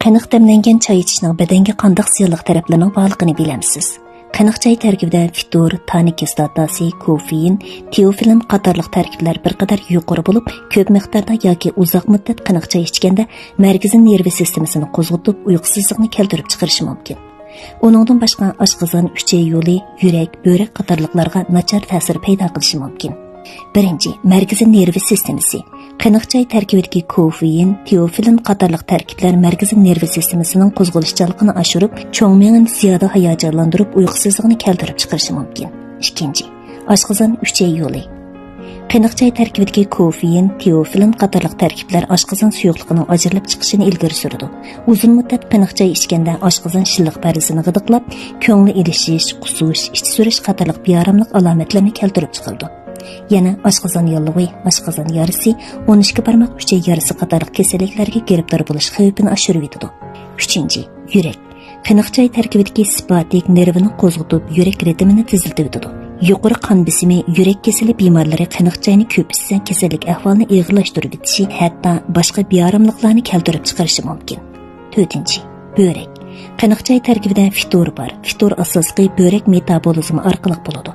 Qaniq demlangan choy ichishning badanga qanday ziyonli taraflarining borligini bilamsiz? Qaniq choy tarkibida fitor, tanik kislotasi, kofein, teofilin qatorliq tarkiblar bir qadar yuqori bo'lib, ko'p miqdorda yoki uzoq muddat qaniq choy ichganda markaziy nerv sistemasini qo'zg'atib, uyqusizlikni keltirib chiqarishi mumkin. Uningdan boshqa oshqozon, uchay yo'li, yurak, böbrek qatorliqlarga nachar ta'sir paydo qilishi mumkin. Birinchi, markaziy nerv sistemasi. Qaniq choy tarkibidagi kofein, teofilin qatorliq tarkiblar markaziy nerv sistemasining qo'zg'alishchanligini oshirib, cho'ng miyani ziyoda hayajonlantirib, uyqusizlikni keltirib chiqarishi mumkin. Ikkinchi, oshqozon, uchay yo'li. Qaniq choy tarkibidagi kofein, teofilin qatorliq tarkiblar oshqozon suyuqligining ajralib chiqishini ilgari suradi. Uzun muddat qaniq choy ichganda oshqozon shilliq parizini g'idiqlab, ko'ngli ilishish, qusish, ich surish qatorliq bearomlik alomatlarini keltirib chiqardi. Yana oshqozon yallig'i, oshqozon yarisi, 12 barmoq uchay yarisi qatorliq kasalliklarga giribdor bo'lish xavfini oshirib yetadi. Uchinchi, yurak. Qaniq choy tarkibidagi simpatik nervini qo'zg'atib, yurak ritmini tezlatib yetadi. Yuqori qon besimi, yurak kasali bemorlari qaniq choyni ko'p ichsa, kasallik ahvolini og'irlashtirib yetishi, hatto boshqa bearomliklarni keltirib chiqarishi mumkin. To'rtinchi, böbrek. Qaniq choy tarkibida fitor bor. Fitor asosli böbrek metabolizmi orqali bo'ladi.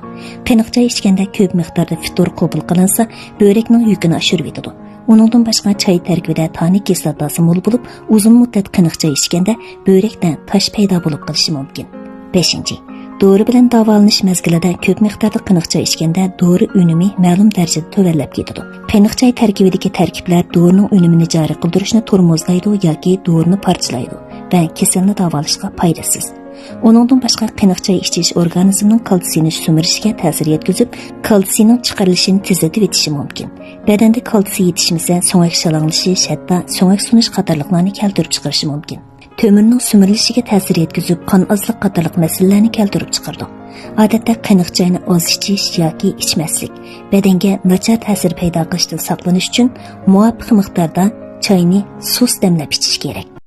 Qaniq choy ichganda ko'p miqdorda fitor qabul qilinsa, böbrekning yukini oshirib yetadi. Uningdan boshqa choy tarkibida tanik kislotasi mo'l bo'lib, uzun muddat qaniq choy ichganda böbrekdan tosh paydo bo'lib qolishi mumkin. 5. Dori bilan davolanish mezgilida ko'p miqdorda qaniq choy ichganda dori unumi ma'lum darajada tövallab ketadi. Qaniq choy tarkibidagi tarkiblar dorining unumini joriy qildirishni tormozlaydi yoki dorini parchalaydi va kasalni davolashga foydasiz. Uningdan boshqa qaniq choy ichish organizmning kalsiyni sumirishiga ta'sir yetkazib, kalsiyning chiqarilishini tezlatib etishi mumkin. Badanda kalsiy yetishmasa, so'ngak shalanglashish, hatto so'ngak sunish qatorliqlarni keltirib chiqarishi mumkin. Tömürning sumirilishiga ta'sir yetkazib, qon ozlik qatorliq masalalarni keltirib chiqardi. Odatda qaniq choyni oz ichish yoki ichmaslik badanga nachar ta'sir paydo qilishdan saqlanish uchun muvofiq miqdorda choyni sust damlab ichish kerak.